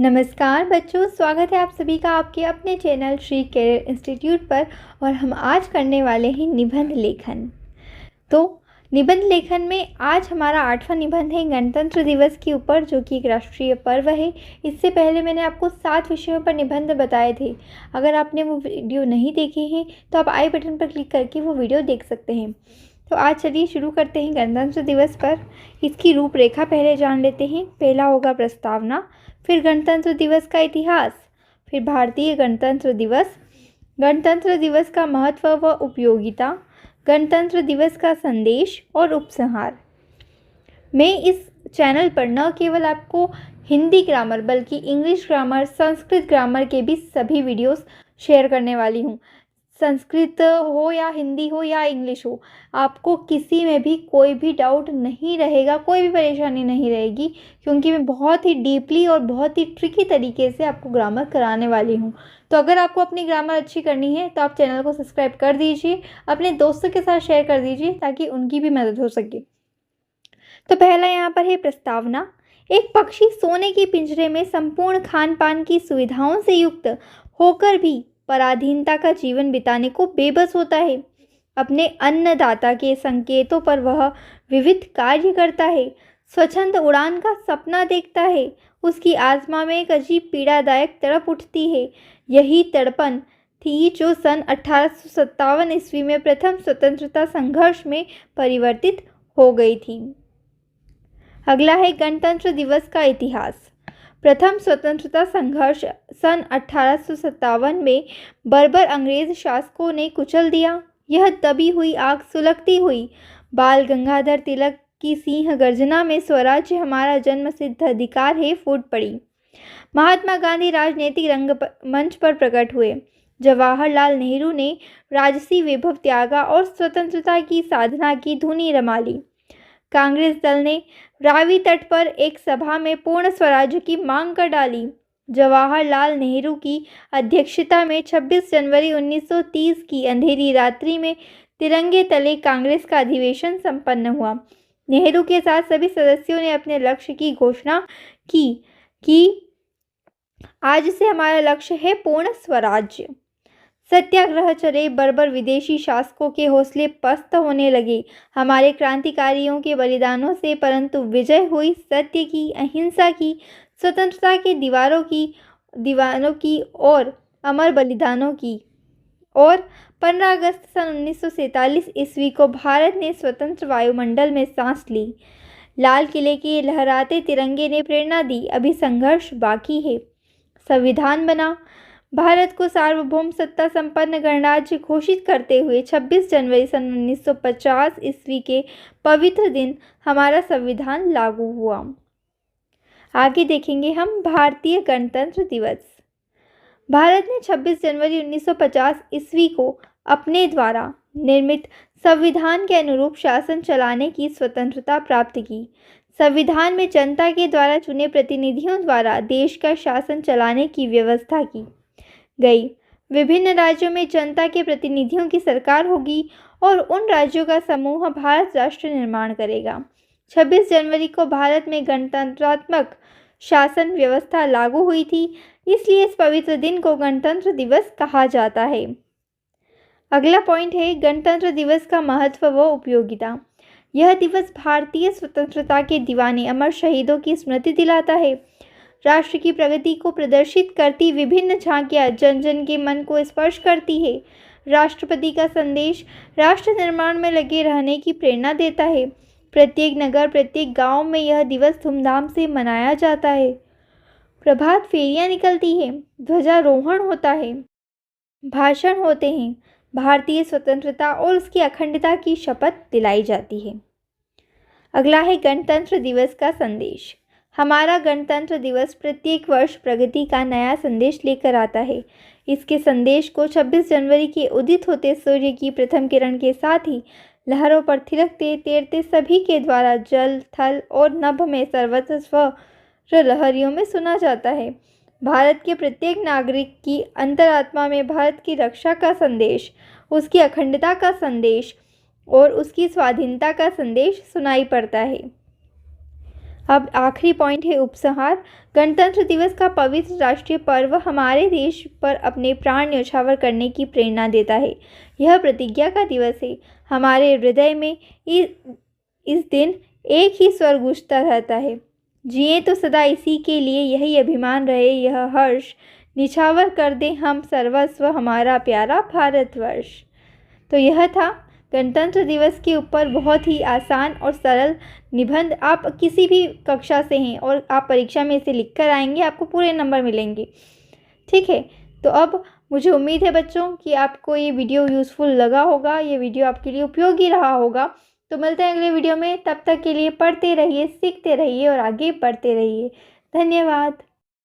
नमस्कार बच्चों, स्वागत है आप सभी का आपके अपने चैनल श्री कैरियर इंस्टीट्यूट पर। और हम आज करने वाले हैं निबंध लेखन। तो निबंध लेखन में आज हमारा 8वां निबंध है गणतंत्र दिवस के ऊपर, जो कि एक राष्ट्रीय पर्व है। इससे पहले मैंने आपको 7 विषयों पर निबंध बताए थे। अगर आपने वो वीडियो नहीं देखे हैं तो आप आई बटन पर क्लिक करके वो वीडियो देख सकते हैं। तो आज चलिए शुरू करते हैं गणतंत्र दिवस पर। इसकी रूपरेखा पहले जान लेते हैं। पहला होगा प्रस्तावना, फिर गणतंत्र दिवस का इतिहास, फिर भारतीय गणतंत्र दिवस, गणतंत्र दिवस का महत्व व उपयोगिता, गणतंत्र दिवस का संदेश और उपसंहार। मैं इस चैनल पर न केवल आपको हिंदी ग्रामर बल्कि इंग्लिश ग्रामर, संस्कृत ग्रामर के भी सभी वीडियोस शेयर करने वाली हूँ। संस्कृत हो या हिंदी हो या इंग्लिश हो, आपको किसी में भी कोई भी डाउट नहीं रहेगा, कोई भी परेशानी नहीं रहेगी, क्योंकि मैं बहुत ही डीपली और बहुत ही ट्रिकी तरीके से आपको ग्रामर कराने वाली हूँ। तो अगर आपको अपनी ग्रामर अच्छी करनी है तो आप चैनल को सब्सक्राइब कर दीजिए, अपने दोस्तों के साथ शेयर कर दीजिए ताकि उनकी भी मदद हो सके। तो पहला यहाँ पर है प्रस्तावना। एक पक्षी सोने के पिंजरे में संपूर्ण खान पान की सुविधाओं से युक्त होकर भी पराधीनता का जीवन बिताने को बेबस होता है। अपने अन्नदाता के संकेतों पर वह विविध कार्य करता है, स्वच्छंद उड़ान का सपना देखता है। उसकी आत्मा में एक अजीब पीड़ादायक तड़प उठती है। यही तड़पन थी जो सन 1857 ईस्वी में प्रथम स्वतंत्रता संघर्ष में परिवर्तित हो गई थी। अगला है गणतंत्र दिवस का इतिहास। प्रथम स्वतंत्रता संघर्ष सन 1857 में बर्बर अंग्रेज शासकों ने कुचल दिया। यह दबी हुई आग सुलगती हुई बाल गंगाधर तिलक की सिंह गर्जना में स्वराज्य हमारा जन्मसिद्ध अधिकार है फूट पड़ी। महात्मा गांधी राजनीतिक रंगमंच पर प्रकट हुए। जवाहरलाल नेहरू ने राजसी वैभव त्यागा और स्वतंत्रता की साधना की धुनी रमा ली। कांग्रेस दल ने रावी तट पर एक सभा में पूर्ण स्वराज्य की मांग कर डाली। जवाहरलाल नेहरू की अध्यक्षता में 26 जनवरी 1930 की अंधेरी रात्रि में तिरंगे तले कांग्रेस का अधिवेशन संपन्न हुआ। नेहरू के साथ सभी सदस्यों ने अपने लक्ष्य की घोषणा की कि आज से हमारा लक्ष्य है पूर्ण स्वराज्य। सत्याग्रह चले, बर्बर विदेशी शासकों के हौसले पस्त होने लगे। हमारे क्रांतिकारियों के बलिदानों से परंतु विजय हुई सत्य की, अहिंसा की, स्वतंत्रता के दीवानों की और अमर बलिदानों की। और 15 अगस्त सन 1947 ईस्वी को भारत ने स्वतंत्र वायुमंडल में सांस ली। लाल किले के लहराते तिरंगे ने प्रेरणा दी। अभी संघर्ष बाकी है। संविधान बना। भारत को सार्वभौम सत्ता संपन्न गणराज्य घोषित करते हुए 26 जनवरी सन 1950 ईस्वी के पवित्र दिन हमारा संविधान लागू हुआ। आगे देखेंगे हम भारतीय गणतंत्र दिवस। भारत ने 26 जनवरी 1950 ईस्वी को अपने द्वारा निर्मित संविधान के अनुरूप शासन चलाने की स्वतंत्रता प्राप्त की। संविधान में जनता के द्वारा चुने प्रतिनिधियों द्वारा देश का शासन चलाने की व्यवस्था की गई। विभिन्न राज्यों में जनता के प्रतिनिधियों की सरकार होगी और उन राज्यों का समूह भारत राष्ट्र निर्माण करेगा। 26 जनवरी को भारत में गणतंत्रात्मक शासन व्यवस्था लागू हुई थी, इसलिए इस पवित्र दिन को गणतंत्र दिवस कहा जाता है। अगला पॉइंट है गणतंत्र दिवस का महत्व व उपयोगिता। यह दिवस भारतीय स्वतंत्रता के दीवाने अमर शहीदों की स्मृति दिलाता है। राष्ट्र की प्रगति को प्रदर्शित करती विभिन्न झांकियां जन जन के मन को स्पर्श करती है। राष्ट्रपति का संदेश राष्ट्र निर्माण में लगे रहने की प्रेरणा देता है। प्रत्येक नगर, प्रत्येक गांव में यह दिवस धूमधाम से मनाया जाता है। प्रभात फेरियां निकलती हैं, ध्वजारोहण होता है, भाषण होते हैं, भारतीय स्वतंत्रता और उसकी अखंडता की शपथ दिलाई जाती है। अगला है गणतंत्र दिवस का संदेश। हमारा गणतंत्र दिवस प्रत्येक वर्ष प्रगति का नया संदेश लेकर आता है। इसके संदेश को 26 जनवरी के उदित होते सूर्य की प्रथम किरण के साथ ही लहरों पर थिरकते तैरते सभी के द्वारा जल, थल और नभ में सर्वत्र स्वर लहरियों में सुना जाता है। भारत के प्रत्येक नागरिक की अंतरात्मा में भारत की रक्षा का संदेश, उसकी अखंडता का संदेश और उसकी स्वाधीनता का संदेश सुनाई पड़ता है। अब आखिरी पॉइंट है उपसंहार। गणतंत्र दिवस का पवित्र राष्ट्रीय पर्व हमारे देश पर अपने प्राण न्यौछावर करने की प्रेरणा देता है। यह प्रतिज्ञा का दिवस है। हमारे हृदय में इस दिन एक ही स्वर गूंजता रहता है, जिए तो सदा इसी के लिए, यही अभिमान रहे, यह हर्ष निछावर कर दे हम सर्वस्व, हमारा प्यारा भारतवर्ष। तो यह था गणतंत्र दिवस के ऊपर बहुत ही आसान और सरल निबंध। आप किसी भी कक्षा से हैं और आप परीक्षा में इसे लिख कर आएंगे, आपको पूरे नंबर मिलेंगे। ठीक है, तो अब मुझे उम्मीद है बच्चों कि आपको ये वीडियो यूज़फुल लगा होगा, ये वीडियो आपके लिए उपयोगी रहा होगा। तो मिलते हैं अगले वीडियो में, तब तक के लिए पढ़ते रहिए, सीखते रहिए और आगे बढ़ते रहिए। धन्यवाद।